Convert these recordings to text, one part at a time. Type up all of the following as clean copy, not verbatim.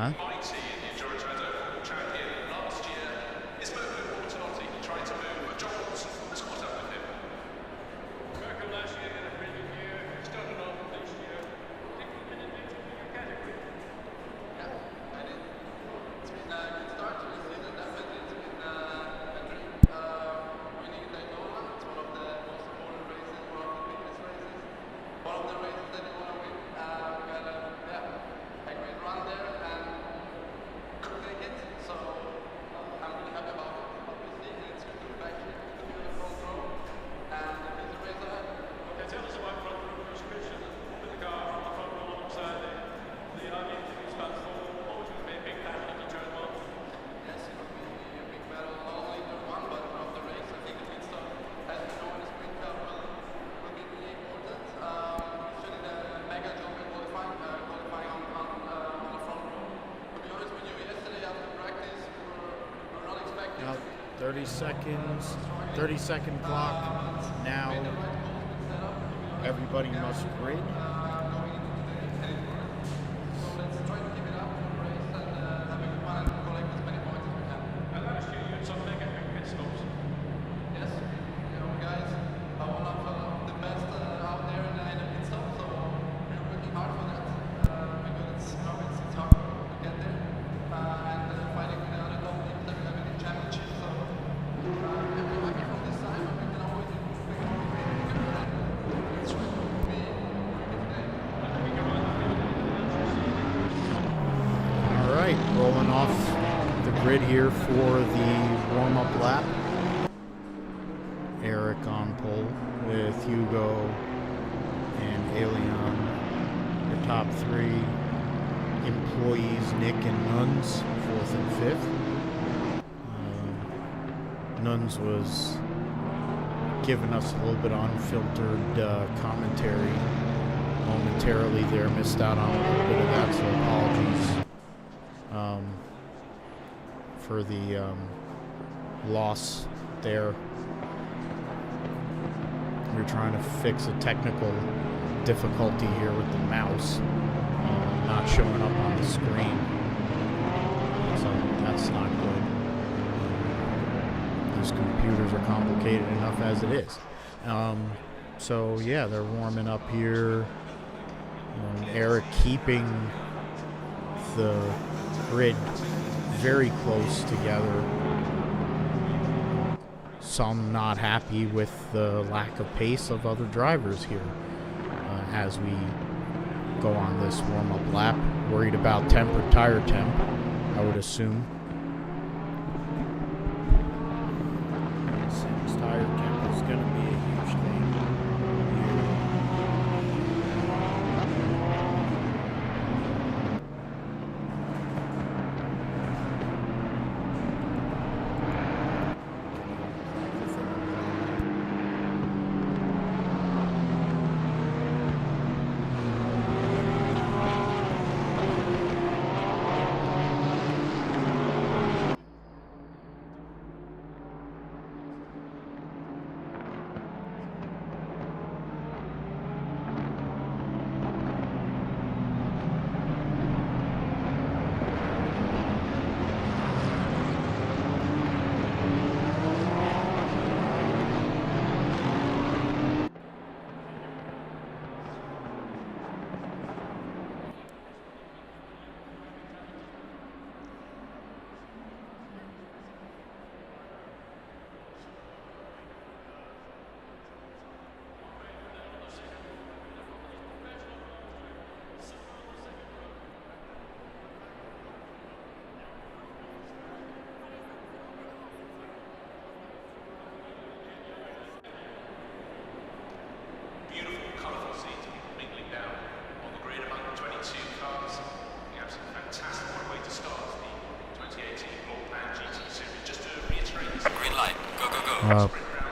Huh? Now 30 seconds, 30-second clock. Now everybody must grid. Rolling off the grid here for the warm-up lap. Eric on pole with Hugo and Elion. The top three employees, Nick and Nuns, 4th and 5th. Nuns was giving us a little bit unfiltered commentary momentarily there. Missed out on a little bit of that, so apologies for the loss there. We're trying to fix a technical difficulty here with the mouse not showing up on the screen, so that's not good. These computers are complicated enough as it is. So yeah, they're warming up here. Eric keeping the grid very close together. Some not happy with the lack of pace of other drivers here as we go on this warm-up lap. Worried about tire temp, I would assume. Since tire temp is going to be a huge thing.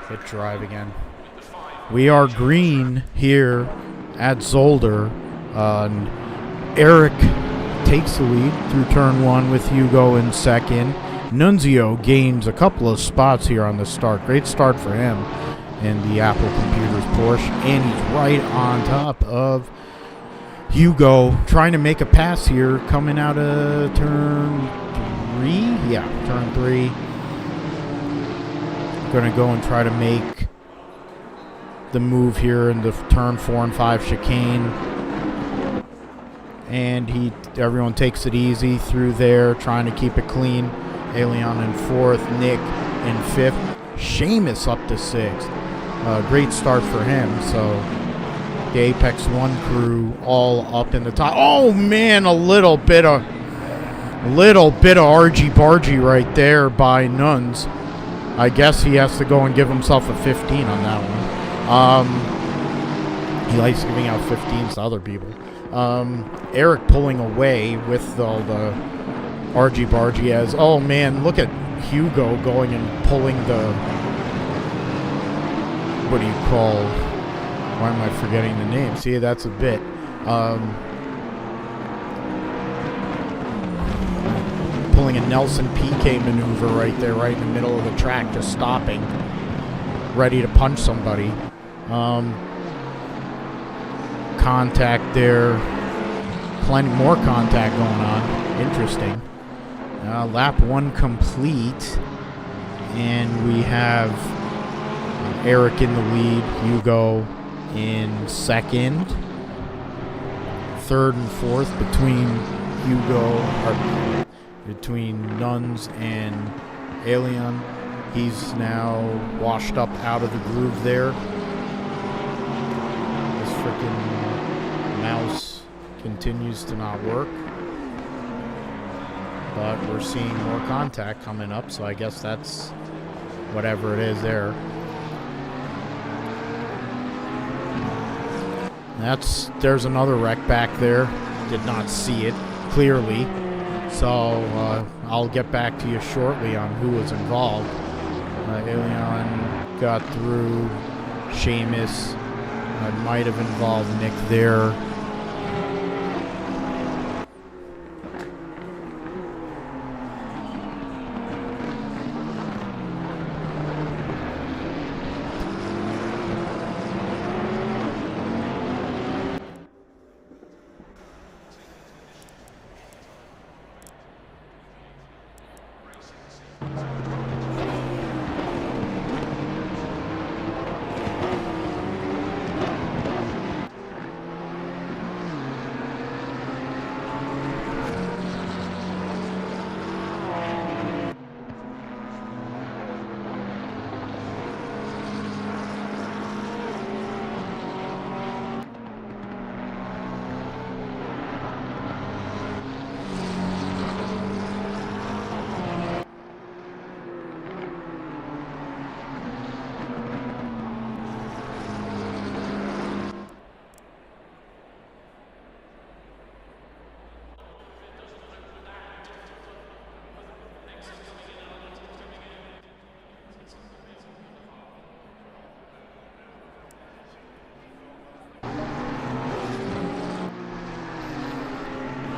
Hit drive again. We are green here at Zolder. Eric takes the lead through turn one with Hugo in second. Nunzio gains a couple of spots here on the start. Great start for him in the Apple Computers Porsche. And he's right on top of Hugo trying to make a pass here, coming out of turn 3. Yeah, turn 3. Going to go and try to make the move here in the turn 4 and 5 chicane. And everyone takes it easy through there, trying to keep it clean. Alien in 4th, Nick in 5th. Seamus up to 6th. Great start for him. So the Apex 1 crew all up in the top. Oh man, a little bit of argy-bargy right there by Nuns. I guess he has to go and give himself a 15 on that one. He likes giving out 15s to other people. Eric pulling away with all the argy-bargy as, oh man, look at Hugo going and pulling the, what do you call, why am I forgetting the name? See, that's a bit. Pulling a Nelson PK maneuver right there, right in the middle of the track, just stopping, ready to punch somebody. Contact there. Plenty more contact going on. Interesting. Lap 1 complete. And we have Eric in the lead. Hugo in 2nd. 3rd and 4th between Nuns and Alien. He's now washed up out of the groove there. This freaking mouse continues to not work. But we're seeing more contact coming up, so I guess that's whatever it is there. There's another wreck back there. Did not see it clearly. So I'll get back to you shortly on who was involved. Alien got through. Seamus might have involved Nick there.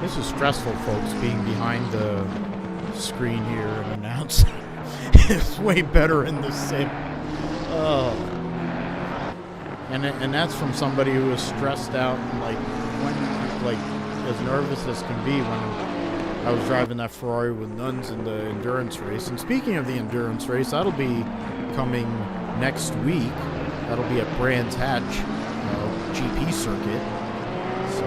This is stressful, folks, being behind the screen here and announcing. It's way better in the sim. Oh. And that's from somebody who was stressed out and as nervous as can be when I was driving that Ferrari with Nuns in the endurance race. And speaking of the endurance race, that'll be coming next week. That'll be at Brands Hatch GP circuit. So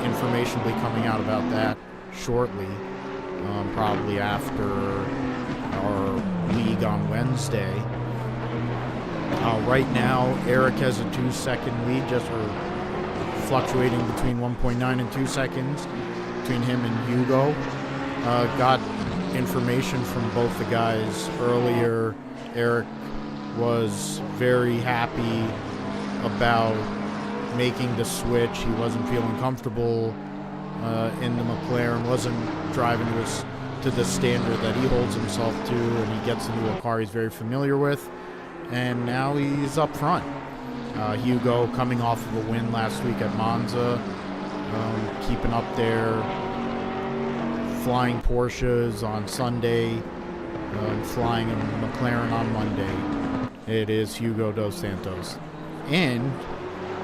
information will be coming out about that shortly, probably after our league on Wednesday. Right now, Eric has a 2-second lead, just fluctuating between 1.9 and 2 seconds between him and Hugo. Got information from both the guys earlier. Eric was very happy about making the switch. He wasn't feeling comfortable in the McLaren, wasn't driving to the standard that he holds himself to, and he gets into a car he's very familiar with, and now he's up front. Hugo coming off of a win last week at Monza, keeping up there, flying Porsches on Sunday, flying a McLaren on Monday. It is Hugo Dos Santos. And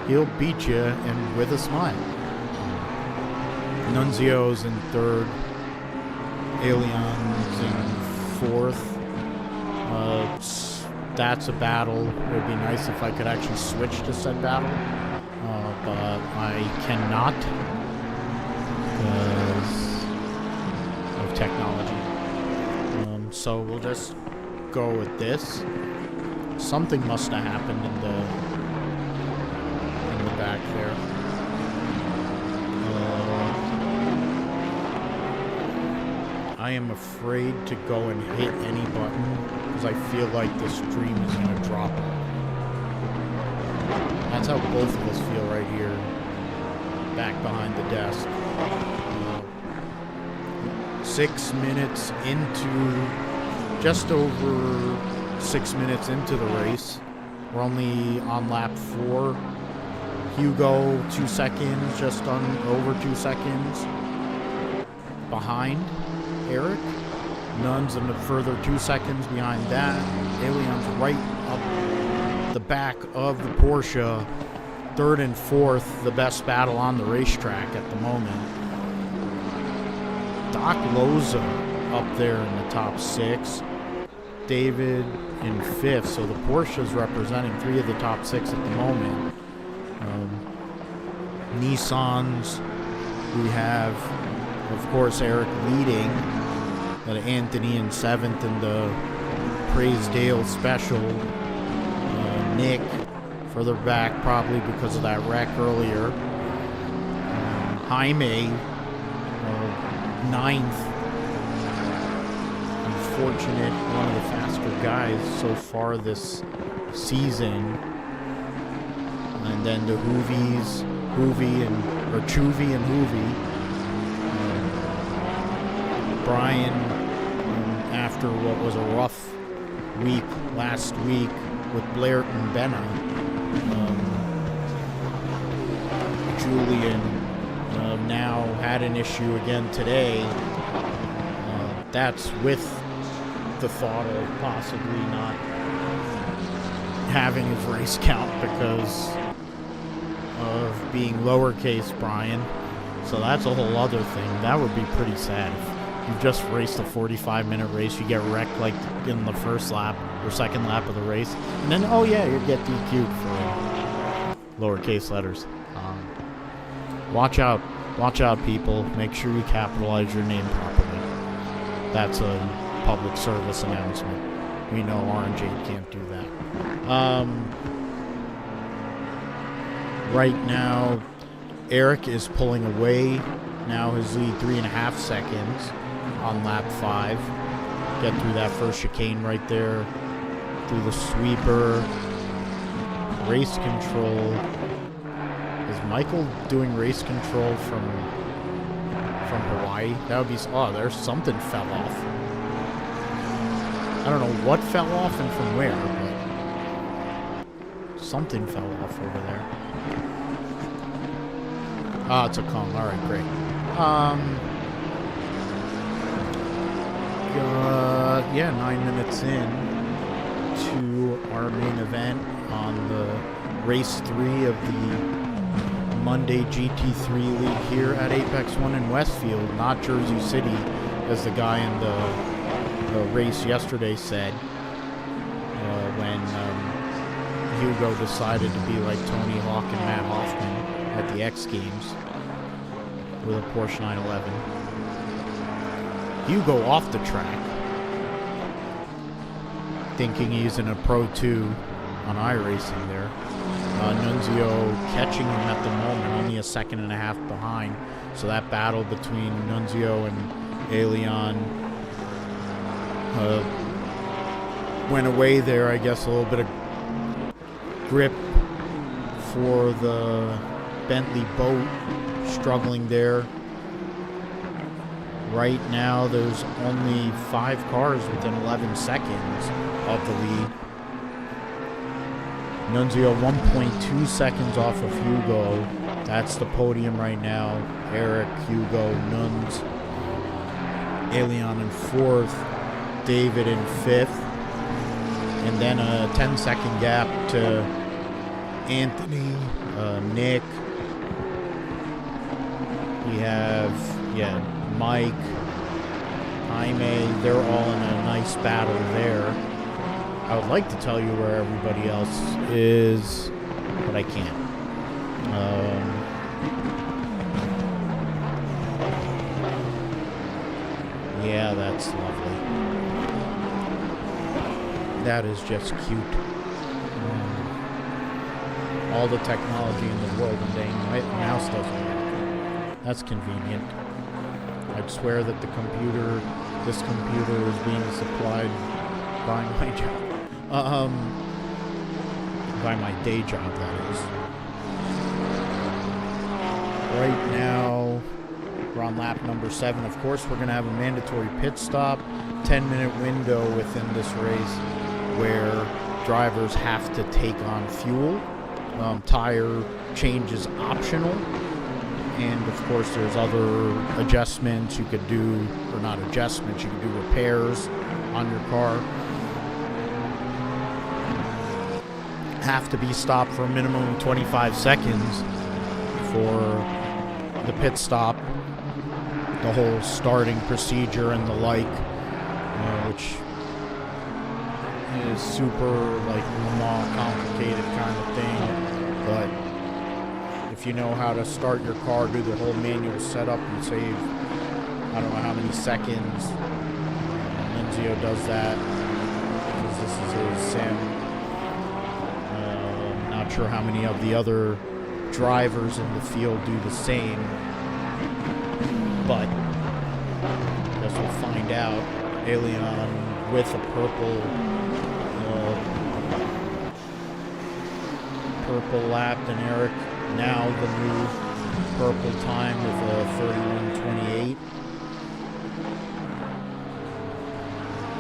he'll beat you and with a smile. Nunzio's in third. Alion's in fourth. That's a battle. It would be nice if I could actually switch to said battle. But I cannot because of technology. So we'll just go with this. Something must have happened in the back there. I am afraid to go and hit any button because I feel like the stream is going to drop. That's how both of us feel right here, back behind the desk. 6 minutes into, just over 6 minutes into the race. We're only on lap 4. Hugo, 2 seconds, just over 2 seconds behind Eric. Nuns in a further 2 seconds behind that. Alion's right up the back of the Porsche. Third and fourth, the best battle on the racetrack at the moment. Doc Loza up there in the top 6. David in 5th, so the Porsche's representing 3 of the top 6 at the moment. Nissans, we have, of course, Eric leading. Anthony in 7th in the Praisdale Special. Nick further back probably because of that wreck earlier. Jaime 9th. Unfortunate, one of the faster guys so far this season. And then the Chuvy and Hoovy. Brian, after what was a rough week last week with Blair and Benna, Julian now had an issue again today. That's with the thought of possibly not having his race count because of being lowercase Brian. So that's a whole other thing. That would be pretty sad. If you've just raced a 45-minute race, you get wrecked like in the first lap or second lap of the race, and then, oh yeah, you get DQ'd for lowercase letters. Watch out, people. Make sure you capitalize your name properly. That's a public service announcement. We know Orange 8 can't do that. Right now, Eric is pulling away. Now his lead 3.5 seconds on lap 5. Get through that first chicane right there. Through the sweeper. Race control. Is Michael doing race control from Hawaii? That would be... Oh, there's something fell off. I don't know what fell off and from where, but something fell off over there. Ah, it's a cone. All right, great. Yeah, 9 minutes in to our main event on the race 3 of the Monday GT3 League here at Apex 1 in Westfield, not Jersey City, as the guy in the race yesterday said when Hugo decided to be like Tony Hawk and Matt Hoffman at the X Games with a Porsche 911. Hugo off the track, thinking he's in a Pro 2 on iRacing there. Nunzio catching him at the moment, only a 1.5 seconds behind. So that battle between Nunzio and Alien went away there. I guess a little bit of grip for the Bentley boat, struggling there. Right now, there's only 5 cars within 11 seconds of the lead. Nunzio 1.2 seconds off of Hugo. That's the podium right now. Eric, Hugo, Nuns, Alien in 4th, David in 5th, and then a 10-second gap to Anthony, Nick, We have, Mike, Jaime, they're all in a nice battle there. I would like to tell you where everybody else is, but I can't. Yeah, that's lovely. That is just cute. All the technology in the world, and dang, my mouse doesn't work. That's convenient. I'd swear that this computer is being supplied by my job. By my day job, that is. Right now, we're on lap number 7. Of course, we're going to have a mandatory pit stop, 10-minute window within this race where drivers have to take on fuel. Tire change is optional. And, of course, there's other adjustments you could do, or not adjustments, you could do repairs on your car. Have to be stopped for a minimum of 25 seconds for the pit stop, the whole starting procedure and the like, which is super, like, complicated kind of thing, but if you know how to start your car, do the whole manual setup, you save, I don't know how many seconds. Nunzio does that because this is his sim. Not sure how many of the other drivers in the field do the same, but I guess we'll find out. Alien with a purple lap, and Eric now the new purple time with a 31:28.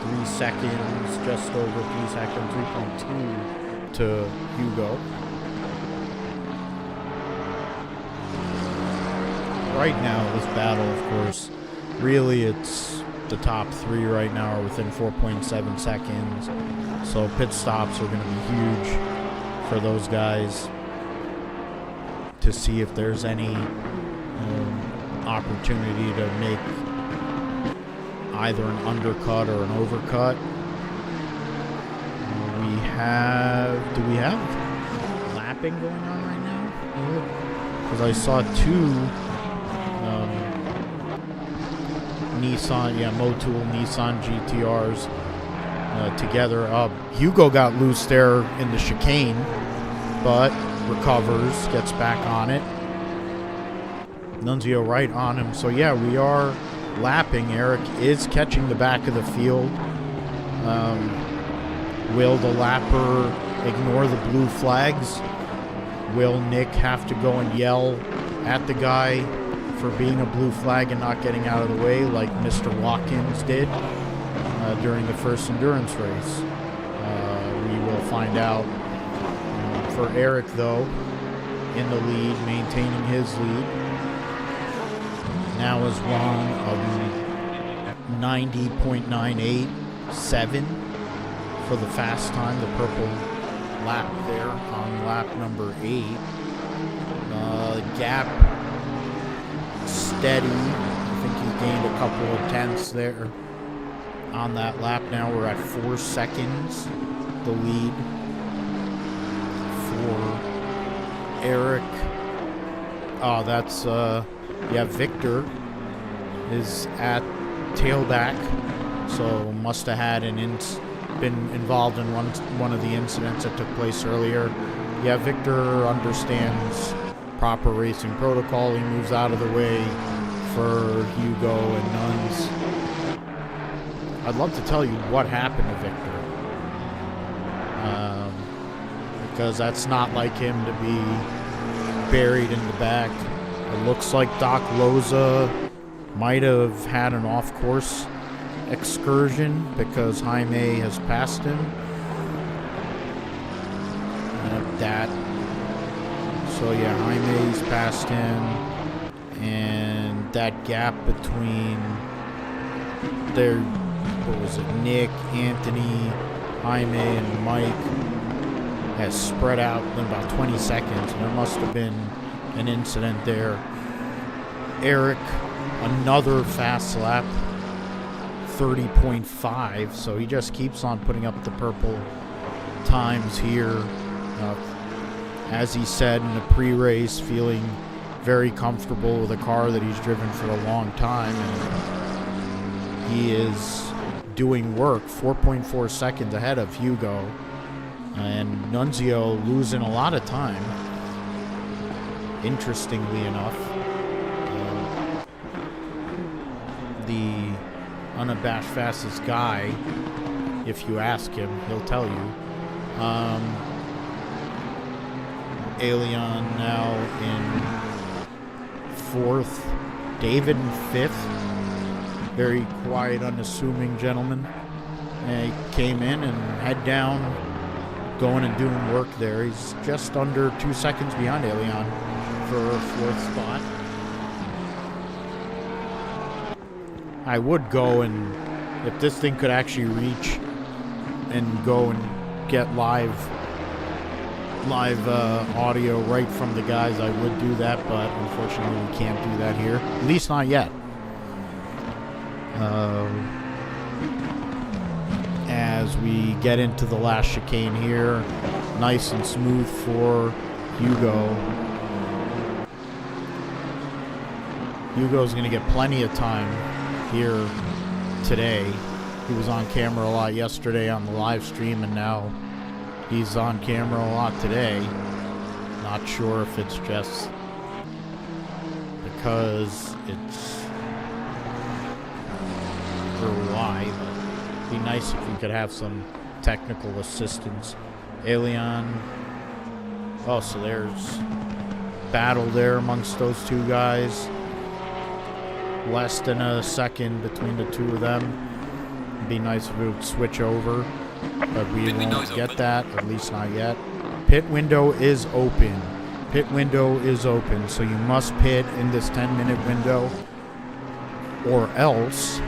3 seconds, just over 3 seconds, 3.2 to Hugo. Right now, this battle, of course, really it's the top 3 right now are within 4.7 seconds. So pit stops are going to be huge for those guys to see if there's any opportunity to make either an undercut or an overcut. Do we have lapping going on right now? Because I saw 2 Motul Nissan GTRs together. Hugo got loose there in the chicane, but recovers, gets back on it. Nunzio right on him. So yeah, we are lapping. Eric is catching the back of the field. Will the lapper ignore the blue flags? Will Nick have to go and yell at the guy for being a blue flag and not getting out of the way like Mr. Watkins did during the first endurance race? We will find out. For Eric, though, in the lead, maintaining his lead. Now is one of 90.987 for the fast time, the purple lap there on lap number 8. Gap steady. I think he gained a couple of tenths there on that lap. Now we're at 4 seconds, the lead for Eric. Oh, that's Victor is at tailback, so must have had been involved in one of the incidents that took place earlier. Yeah, Victor understands proper racing protocol. He moves out of the way for Hugo and Nuns. I'd love to tell you what happened to Victor, because that's not like him to be buried in the back. It looks like Doc Loza might have had an off-course excursion because Jaime has passed him. So yeah, Jaime's passed him, and that gap between Nick, Anthony, Jaime, and Mike has spread out in about 20 seconds. There must have been an incident there Eric, another fast lap, 30.5. So he just keeps on putting up the purple times here. As he said in the pre-race, feeling very comfortable with a car that he's driven for a long time. And he is doing work, 4.4 seconds ahead of Hugo. And Nunzio losing a lot of time, interestingly enough. The unabashed fastest guy, if you ask him, he'll tell you. Alien now in 4th, David in 5th. Very quiet, unassuming gentleman. And he came in and head down, going and doing work there. He's just under 2 seconds behind Alien for 4th spot. I would go, and if this thing could actually reach and go and get live audio right from the guys, I would do that, but unfortunately we can't do that here, at least not yet. As we get into the last chicane here, nice and smooth for Hugo. Hugo's going to get plenty of time here today. He was on camera a lot yesterday on the live stream, and now he's on camera a lot today. Not sure if it's just because it's or why, but it'd be nice if we could have some technical assistance. Alien. Oh, so there's battle there amongst those two guys. Less than a second between the two of them. It'd be nice if we would switch over, but we won't get that, at least not yet. Pit window is open. Pit window is open, so you must pit in this 10-minute window, or else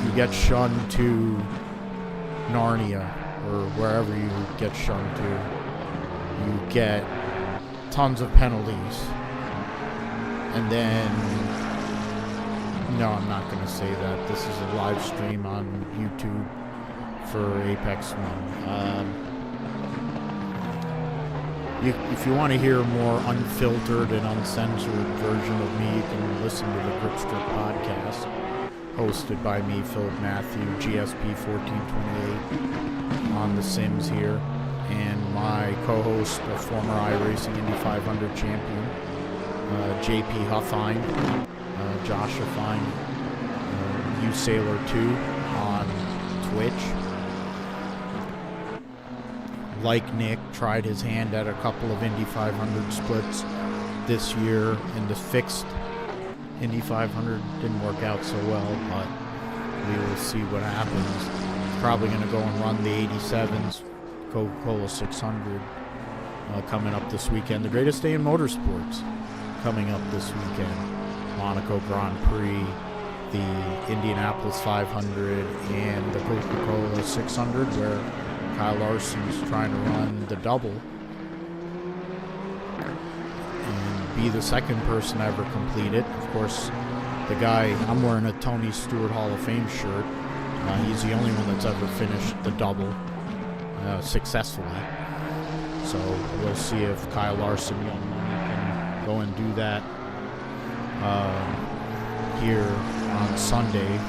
you get shunned to Narnia, or wherever you get shunned to. You get tons of penalties. And then... No, I'm not going to say that. This is a live stream on YouTube for Apex 1. If you want to hear a more unfiltered and uncensored version of me, you can listen to the Gripstrip podcast, hosted by me, Philip Matthew, GSP 1428, on The Sims here, and my co-host, a former iRacing Indy 500 champion, JP Huffine. Joshua Fine, uSailor2 on Twitch. Like Nick, tried his hand at a couple of Indy 500 splits this year in the fixed Indy 500. Didn't work out so well, but we will see what happens. Probably going to go and run the 87s, Coca-Cola 600 coming up this weekend. The greatest day in motorsports coming up this weekend. Monaco Grand Prix, the Indianapolis 500, and the Coca-Cola 600, where Kyle Larson's trying to run the double and be the second person to ever complete it. Of course, the guy, I'm wearing a Tony Stewart Hall of Fame shirt. He's the only one that's ever finished the double successfully. So we'll see if Kyle Larson can go and do that here on Sunday,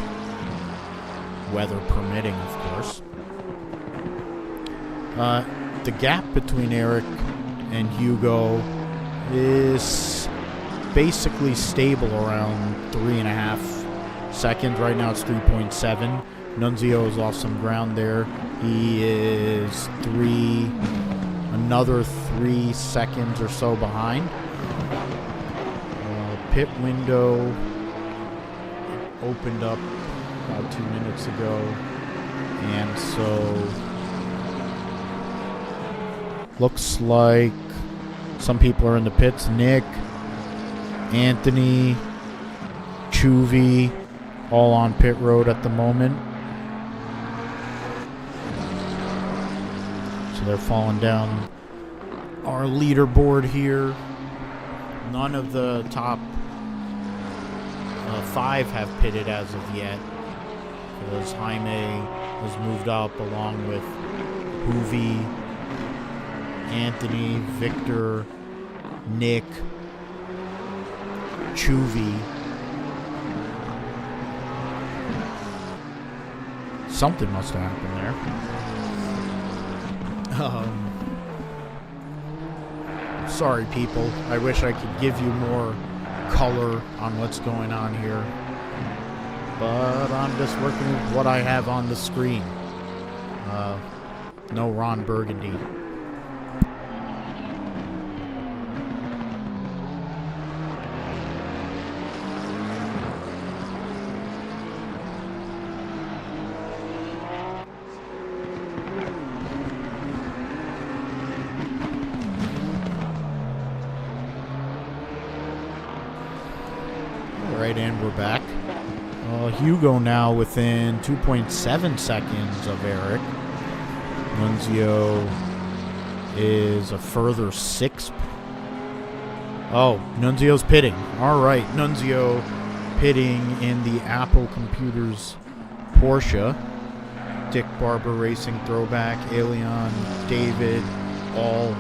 weather permitting, of course. The gap between Eric and Hugo is basically stable around 3.5 seconds. Right now it's 3.7. Nunzio is off some ground there. He is another 3 seconds or so behind. Pit window opened up about 2 minutes ago, and so looks like some people are in the pits. Nick, Anthony, Chuvy, all on pit road at the moment. So they're falling down our leaderboard here. None of the top 5 have pitted as of yet, because Jaime has moved up along with Hoovy, Anthony, Victor, Nick, Chuvy. Something must have happened there. Sorry, people. I wish I could give you more color on what's going on here, but I'm just working with what I have on the screen. No Ron Burgundy. Alright, and we're back. Hugo now within 2.7 seconds of Eric. Nunzio is a further 6. Oh, Nunzio's pitting. Alright, Nunzio pitting in the Apple Computers Porsche. Dick Barber Racing Throwback. Alien, David, all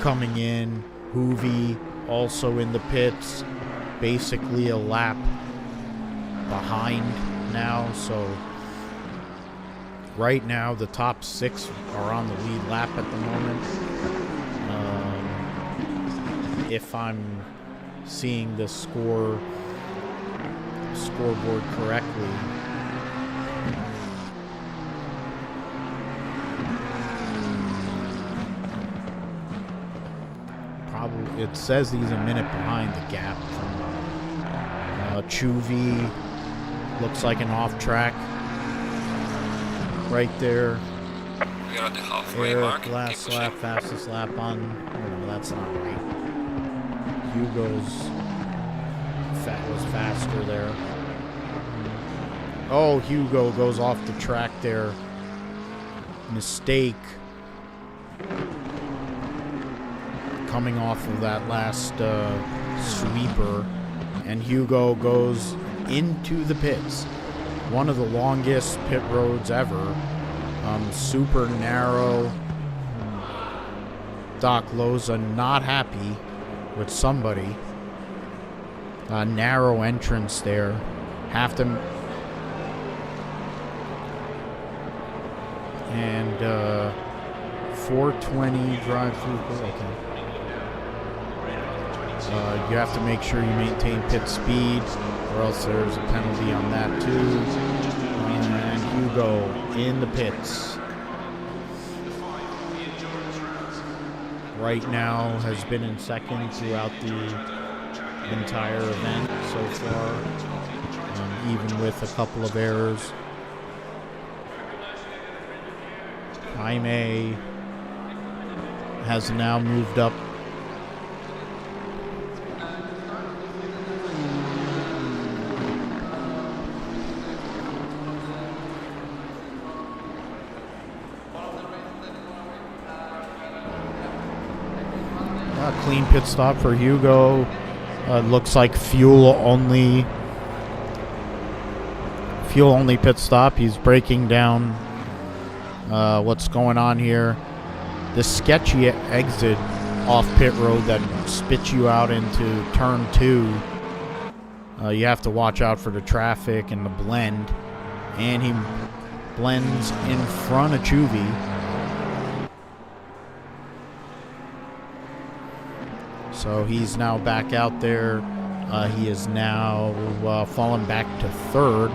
coming in. Hoovy also in the pits. Basically a lap behind now, so right now the top 6 are on the lead lap at the moment. If I'm seeing the scoreboard correctly, probably it says he's a minute behind the gap from Chuvy. Looks like an off track right there. We are at the halfway mark. Last lap, fastest lap on. Oh, no, that's not right. Hugo's was faster there. Oh, Hugo goes off the track there. Mistake. Coming off of that last sweeper. And Hugo goes into the pits. One of the longest pit roads ever. Super narrow. Doc Loza not happy with somebody. Narrow entrance there. Have to. And 420 drive through. Okay. You have to make sure you maintain pit speed, or else there's a penalty on that too. And Hugo in the pits. Right now has been in second throughout the entire event so far, even with a couple of errors. Jaime has now moved up. Clean pit stop for Hugo. Looks like fuel only pit stop. He's breaking down what's going on here. This sketchy exit off pit road that spits you out into turn 2. You have to watch out for the traffic and the blend. And he blends in front of Chuvy. So he's now back out there. He is now fallen back to 3rd.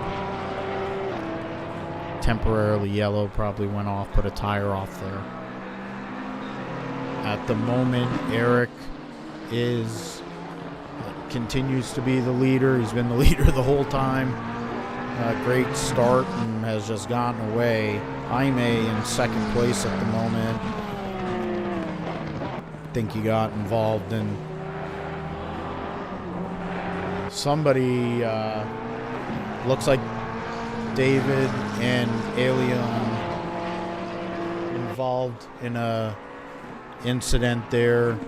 Temporarily yellow, probably went off, put a tire off there. At the moment, Eric continues to be the leader. He's been the leader the whole time. Great start and has just gotten away. Jaime in 2nd place at the moment. I think he got involved in somebody. Looks like David and Alien involved in a incident there.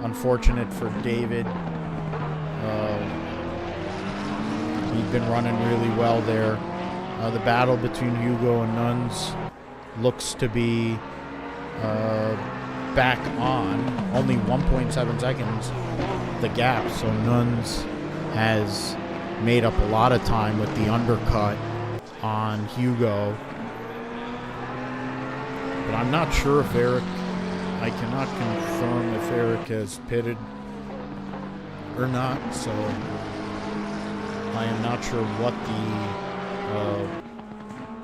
Unfortunate for David. They've been running really well there. The battle between Hugo and Nuns looks to be back on. Only 1.7 seconds the gap, so Nuns has made up a lot of time with the undercut on Hugo. But I'm not sure if I cannot confirm if Eric has pitted or not, so I am not sure what the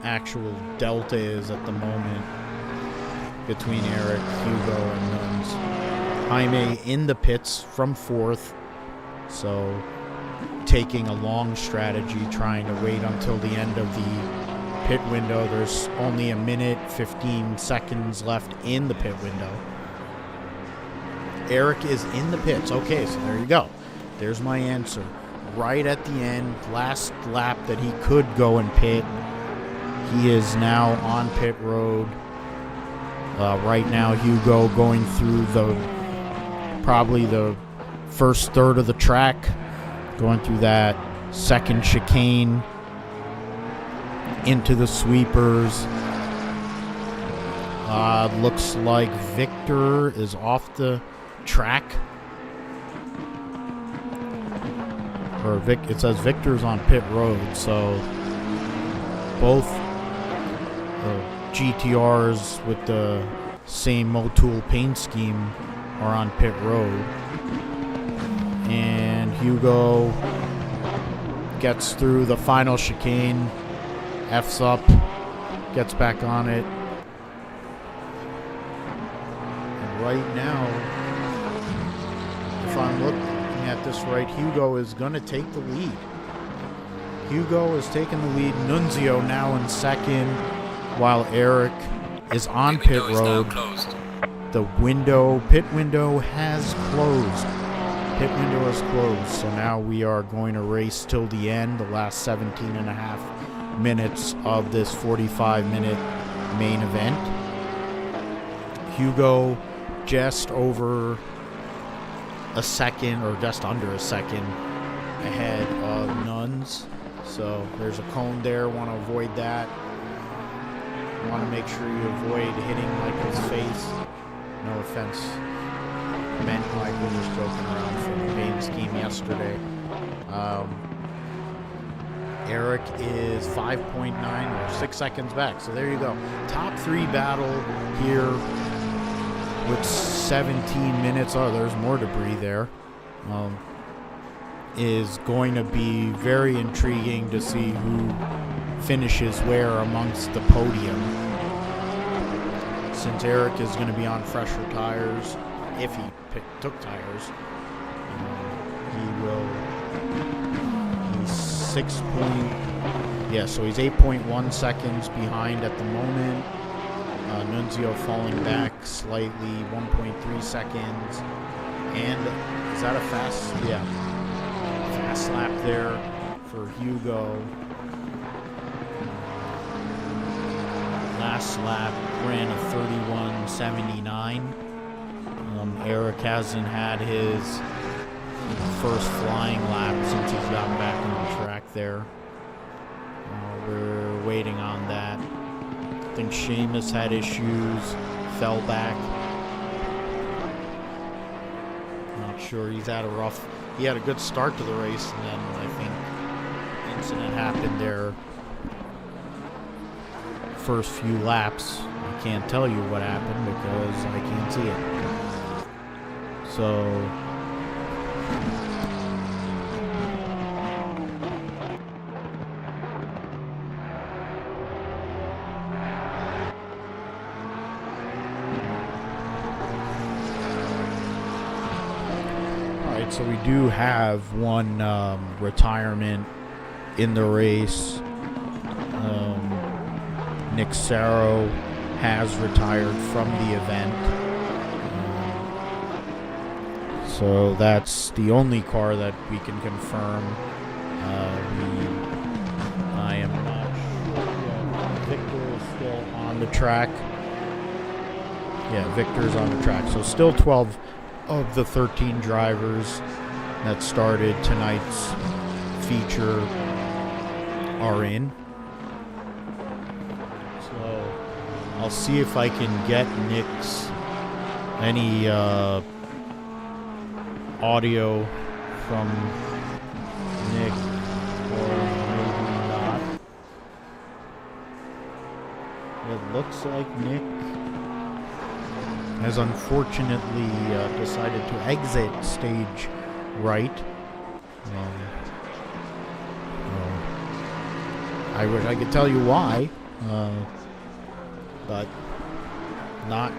actual delta is at the moment between Eric, Hugo, and Nuns. Jaime in the pits from 4th, so taking a long strategy, trying to wait until the end of the pit window. There's only a minute 15 seconds left in the pit window. Eric is in the pits. Okay, so there you go. There's my answer. Right at the end, last lap that he could go and pit. He is now on pit road. Right now, Hugo going through probably the first third of the track, going through that second chicane into the sweepers. Looks like Victor is off the track. Or it says Victor's on pit road, so both GTRs with the same Motul paint scheme are on pit road. And Hugo gets through the final chicane, F's up, gets back on it. And right now, if I'm looking at this right, Hugo is going to take the lead. Hugo is taking the lead. Nunzio now in second, while Eric is on pit road. The pit window has closed. Pit window has closed. So now we are going to race till the end, the last 17 and a half minutes of this 45-minute main event. Hugo just over a second, or just under a second, ahead of Nuns. So there's a cone there. Want to avoid that. Want to make sure you avoid hitting Michael's face. No offense meant. Michael was joking around from the main scheme yesterday. Eric is 5.9 or 6 seconds back. So there you go. Top 3 battle here with 17 minutes. Oh, there's more debris there. Is going to be very intriguing to see who finishes where amongst the podium. Since Eric is going to be on fresher tires, if he took tires, he will. So he's 8.1 seconds behind at the moment. Nunzio falling back slightly, 1.3 seconds. And is that a fast? Yeah. Fast lap there for Hugo. Last lap ran a 31.79. Eric hasn't had his first flying lap since he's gotten back on the track there. We're waiting on that. I think Seamus had issues, fell back. Not sure. He had a good start to the race, and then I think incident happened there. First few laps. I can't tell you what happened because I can't see it. So so we do have one retirement in the race. Nick Sarro has retired from the event. So that's the only car that we can confirm. I am not sure yet. Victor is still on the track. Yeah, Victor's on the track. So still 12 of the 13 drivers that started tonight's feature are in. So I'll see if I can get Nick's any audio from Nick, or maybe not. It looks like Nick has unfortunately decided to exit stage right. I wish I could tell you why, but not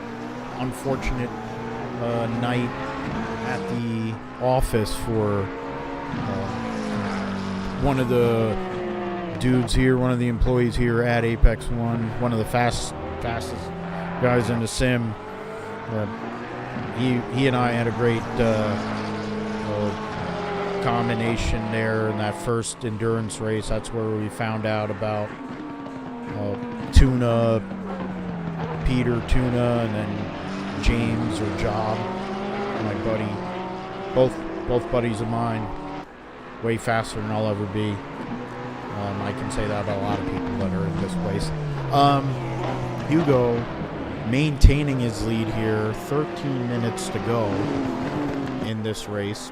unfortunate night at the office for one of the dudes here, one of the employees here at Apex One, one of the fastest guys in the sim. He and I had a great combination there in that first endurance race. That's where we found out about Peter Tuna, and then James or Job, my buddy. Both buddies of mine, way faster than I'll ever be. I can say that about a lot of people that are in this place. Hugo maintaining his lead here, 13 minutes to go in this race.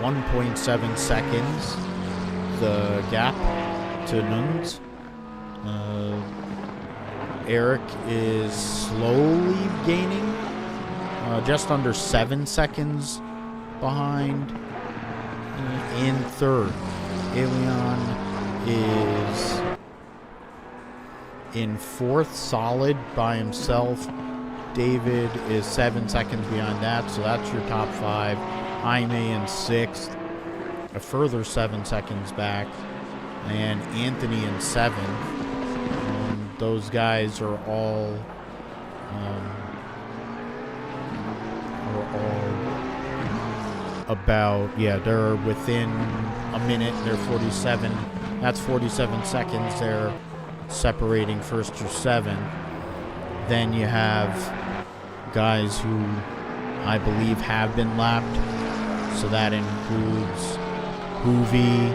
1.7 seconds, the gap to Nuns. Eric is slowly gaining, just under 7 seconds behind in third. Elion is in fourth, solid by himself. David is 7 seconds behind that, so that's your top 5. Jaime in sixth, a further 7 seconds back, and Anthony in seventh. Those guys are all about, they're within a minute. They're 47. That's 47 seconds. They're separating first through seventh. Then you have guys who I believe have been lapped. So that includes Hoovy,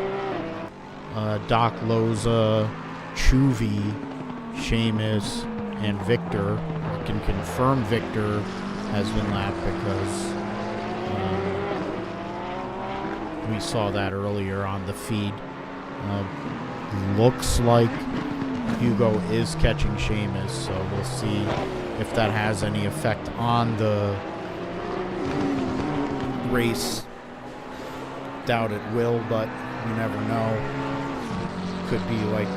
Doc Loza, Chuvy, Seamus, and Victor. I can confirm Victor has been lapped because we saw that earlier on the feed. Looks like Hugo is catching Seamus, so we'll see if that has any effect on the race. Doubt it will, but you never know. Could be like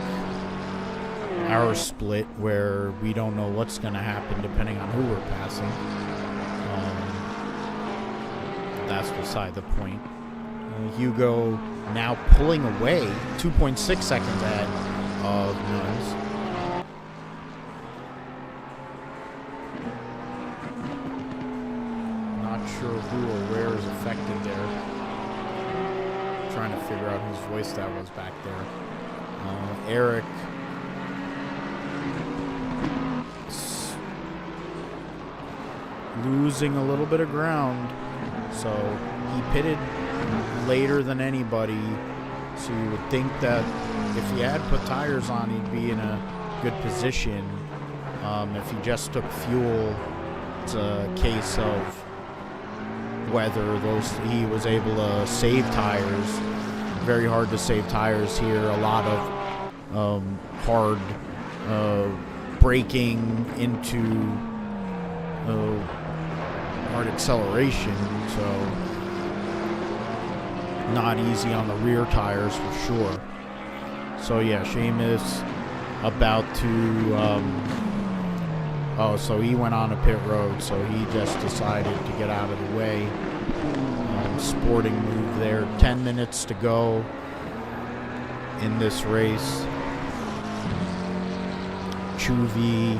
our split where we don't know what's going to happen depending on who we're passing. That's beside the point. Hugo now pulling away, 2.6 seconds ahead of Nuns. Not sure who or where is affected there. Trying to figure out whose voice that was back there. Eric losing a little bit of ground, so he pitted later than anybody, so you would think that if he had put tires on, he'd be in a good position. If he just took fuel, it's a case of whether he was able to save tires. Very hard to save tires here. A lot of hard braking into hard acceleration, so not easy on the rear tires for sure. So yeah, Seamus about to so he went on a pit road, so he just decided to get out of the way. Sporting move there. 10 minutes to go in this race. Chuvy,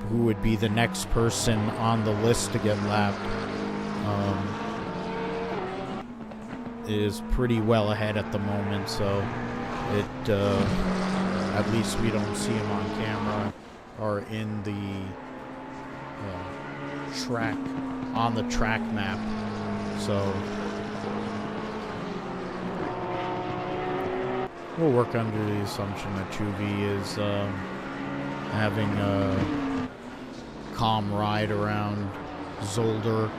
who would be the next person on the list to get lapped, is pretty well ahead at the moment, so it at least we don't see him on camera or in the track map. So we'll work under the assumption that Chuvi is having a calm ride around Zolder,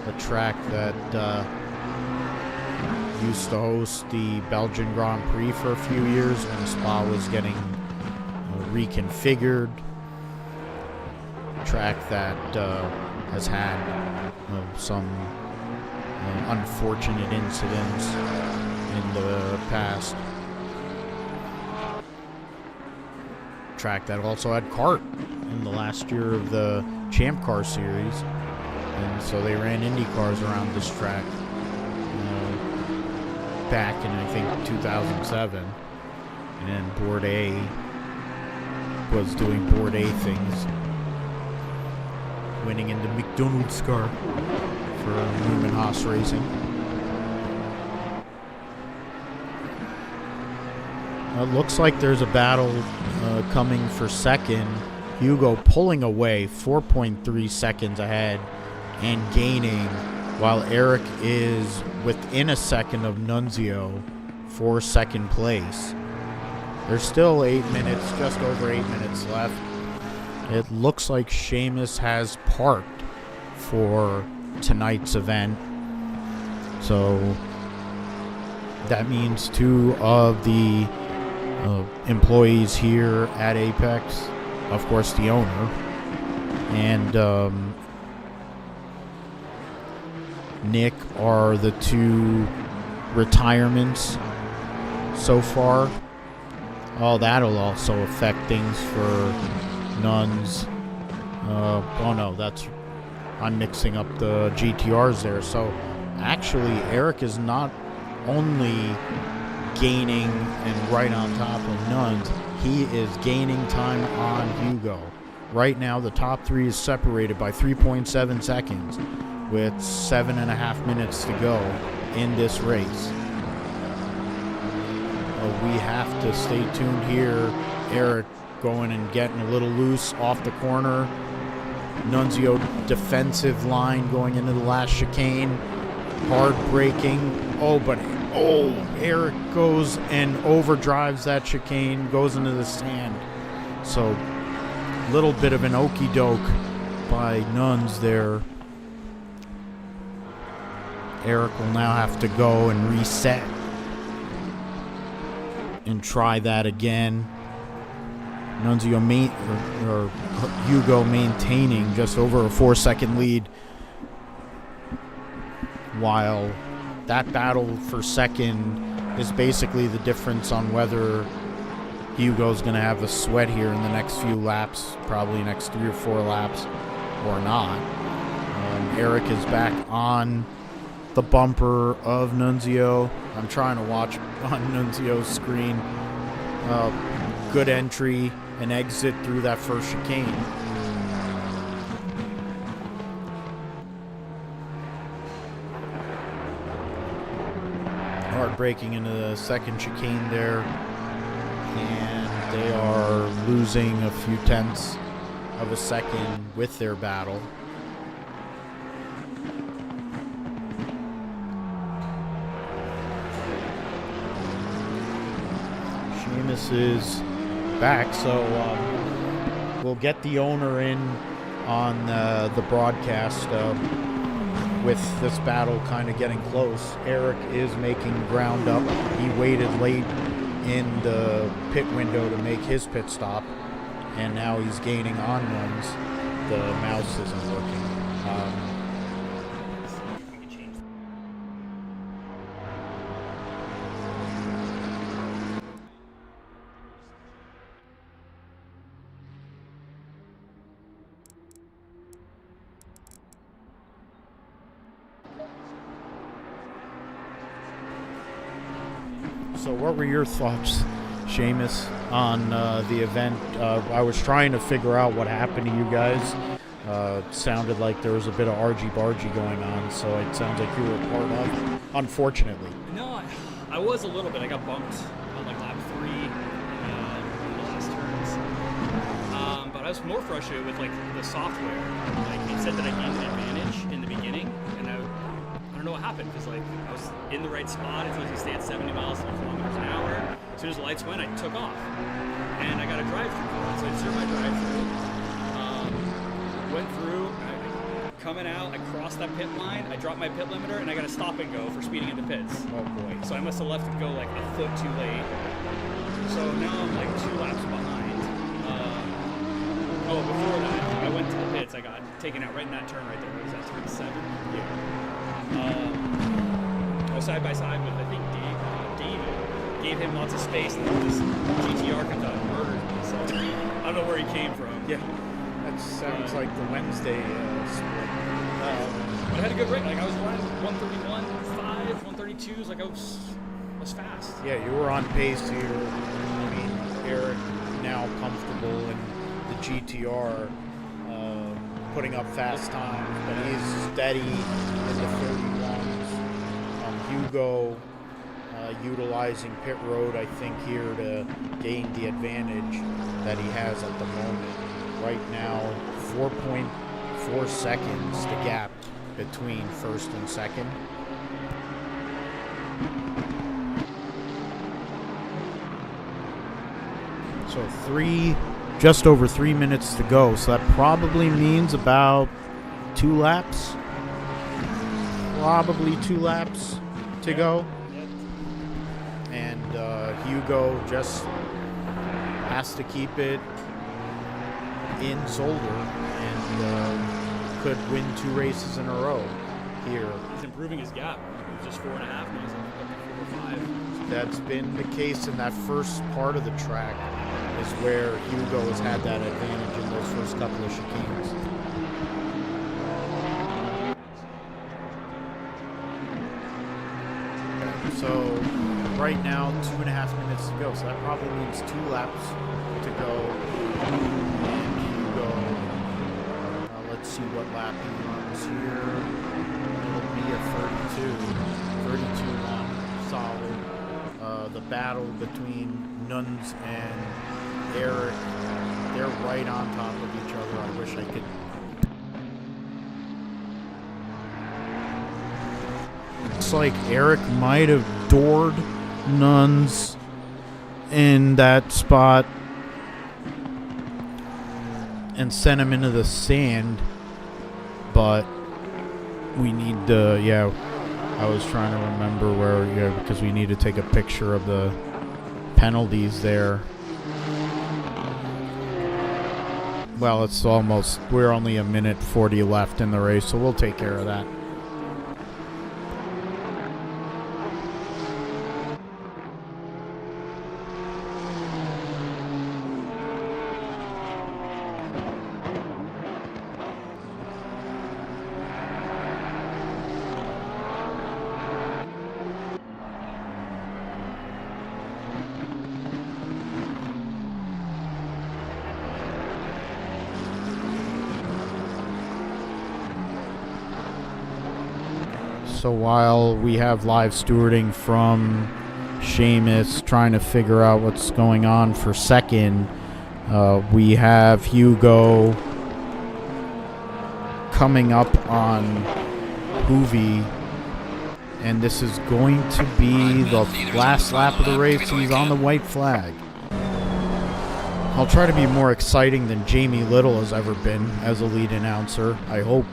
a track that used to host the Belgian Grand Prix for a few years when Spa was getting reconfigured. A track that has had some unfortunate incidents in the past. Track that also had kart in the last year of the Champ Car Series, and so they ran Indy cars around this track back in, I think, 2007, and Board A was doing Board A things, winning in the McDonald's car for Newman Haas Racing. It looks like there's a battle coming for second. Hugo pulling away 4.3 seconds ahead and gaining, while Eric is within a second of Nunzio for second place. There's still 8 minutes, just over 8 minutes left. It looks like Seamus has parked for tonight's event. So that means two of the employees here at Apex, of course the owner, and Nick are the two retirements so far. Oh, that'll also affect things for Nuns. Oh no, I'm mixing up the GTRs there. So actually Eric is not only gaining and right on top of Nuns, he is gaining time on Hugo. Right now the top three is separated by 3.7 seconds with 7.5 minutes to go in this race. We have to stay tuned here. Eric going and getting a little loose off the corner. Nunzio defensive line going into the last chicane. Hard braking. Eric goes and overdrives that chicane, goes into the sand. So, little bit of an okie doke by Nuns there. Eric will now have to go and reset and try that again. Nunzio or Hugo maintaining just over a 4-second lead, while that battle for second is basically the difference on whether Hugo's going to have a sweat here in the next few laps, probably next 3 or 4 laps, or not. Eric is back on the bumper of Nunzio. I'm trying to watch on Nunzio's screen. Good entry and exit through that first chicane. Hard braking into the second chicane there, and they are losing a few tenths of a second with their battle. Seamus is back, so we'll get the owner in on the broadcast with this battle kind of getting close. Eric is making ground up. He waited late in the pit window to make his pit stop, and now he's gaining on Nuns. The mouse isn't working. So what were your thoughts, Seamus, on the event? I was trying to figure out what happened to you guys. It sounded like there was a bit of argy-bargy going on, so it sounds like you were a part of it, unfortunately. No, I was a little bit. I got bumped on like lap 3 in the last turns. But I was more frustrated with like the software. Like it said that I gained an advantage in the beginning, and I don't don't know what happened because like I was in the right spot. It's like you stay at 70 miles kilometers an hour. As soon as the lights went, I took off, and I got a drive-through for it. So I drew my drive-through, went through. Coming out, I crossed that pit line. I dropped my pit limiter, and I got a stop and go for speeding in the pits. Oh boy. So I must have left it go like a foot too late. So now I'm like 2 laps behind. Before that, I went to the pits. I got taken out right in that turn right there. What was that, turn 7? Yeah. I was side by side with, I think, David. Gave him lots of space, and then this GTR comes out and murdered me. So I don't know where he came from. Yeah. That sounds like the Wednesday split. But I had a good rate. Like I was running 131.5, 132s. Like I was fast. Yeah, you were on pace here. I mean, Eric now comfortable in the GTR, putting up fast times, but he's steady in the 31s. Hugo utilizing pit road, I think, here to gain the advantage that he has at the moment. Right now, 4.4 seconds, the gap between first and second. So just over 3 minutes to go. So that probably means about 2 laps. Probably 2 laps to go. And Hugo just has to keep it in Zolder and could win 2 races in a row here. He's improving his gap. It was just 4.5, now he's up to 4 or 5. That's been the case in that first part of the track, is where Hugo has had that advantage in those first couple of chicanes. So right now, 2.5 minutes to go. So that probably means 2 laps to go. Let's see what lap he runs here. It'll be a 32-1, solid. The battle between Nuns and Eric, they're right on top of each other. I wish I could. It's like Eric might have doored Nuns in that spot and sent him into the sand, but we need to, I was trying to remember where, because we need to take a picture of the penalties there. Well, it's almost, we're only a minute 40 left in the race, so we'll take care of that. So while we have live stewarding from Seamus trying to figure out what's going on for second, we have Hugo coming up on Hoovy, and this is going to be the last lap of the race. He's on the white flag. I'll try to be more exciting than Jamie Little has ever been as a lead announcer. I hope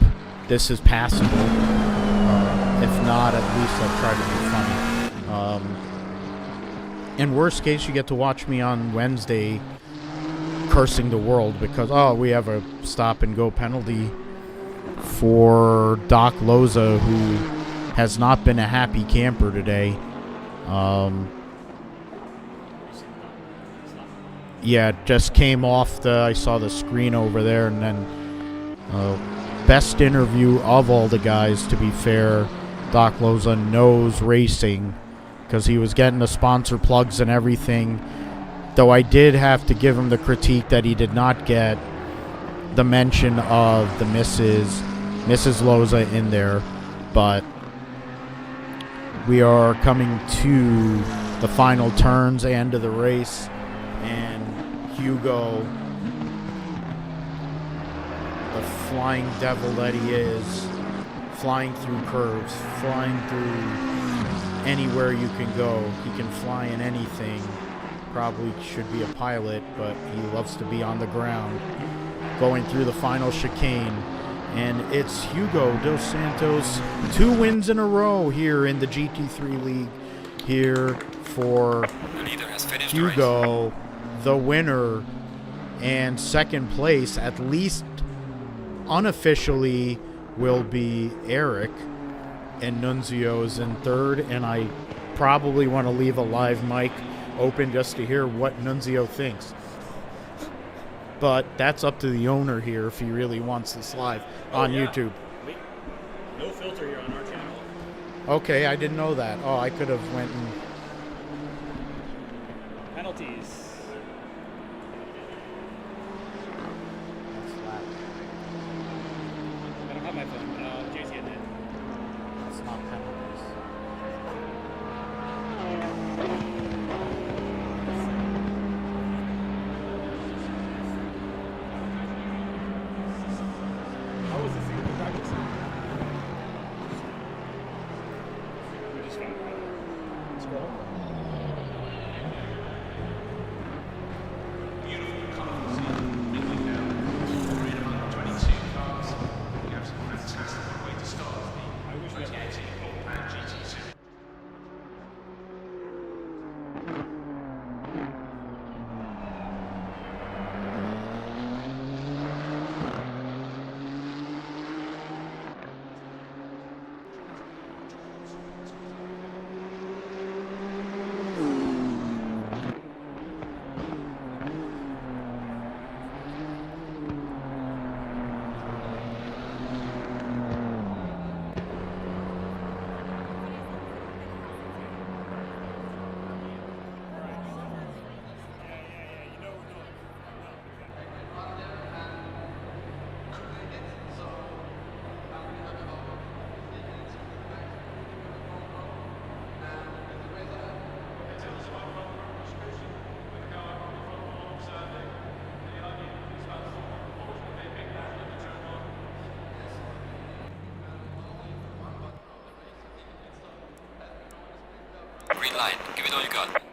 this is passable. If not, at least I'll try to be funny. In worst case, you get to watch me on Wednesday cursing the world because, we have a stop-and-go penalty for Doc Loza, who has not been a happy camper today. Just came off I saw the screen over there, and then best interview of all the guys, to be fair. Doc Loza knows racing because he was getting the sponsor plugs and everything. Though I did have to give him the critique that he did not get the mention of the Mrs. Loza in there. But we are coming to the final turns, end of the race, and Hugo, the flying devil that he is, flying through curves, flying through anywhere you can go. He can fly in anything. Probably should be a pilot, but he loves to be on the ground. Going through the final chicane. And it's Hugo Dos Santos. 2 wins in a row here in the GT3 League. Here for The leader has finished Hugo, the winner, and second place, at least unofficially, will be Eric. And Nunzio is in third. And I probably want to leave a live mic open just to hear what Nunzio thinks. But that's up to the owner here if he really wants this live on YouTube. Wait. No filter here on our channel. Okay, I didn't know that. Oh, I could have went and... Penalties. I don't have my phone. Jay's getting it. That's not penalties. How was the field practice? We just found it. Scroll. Green line. Give it all you got.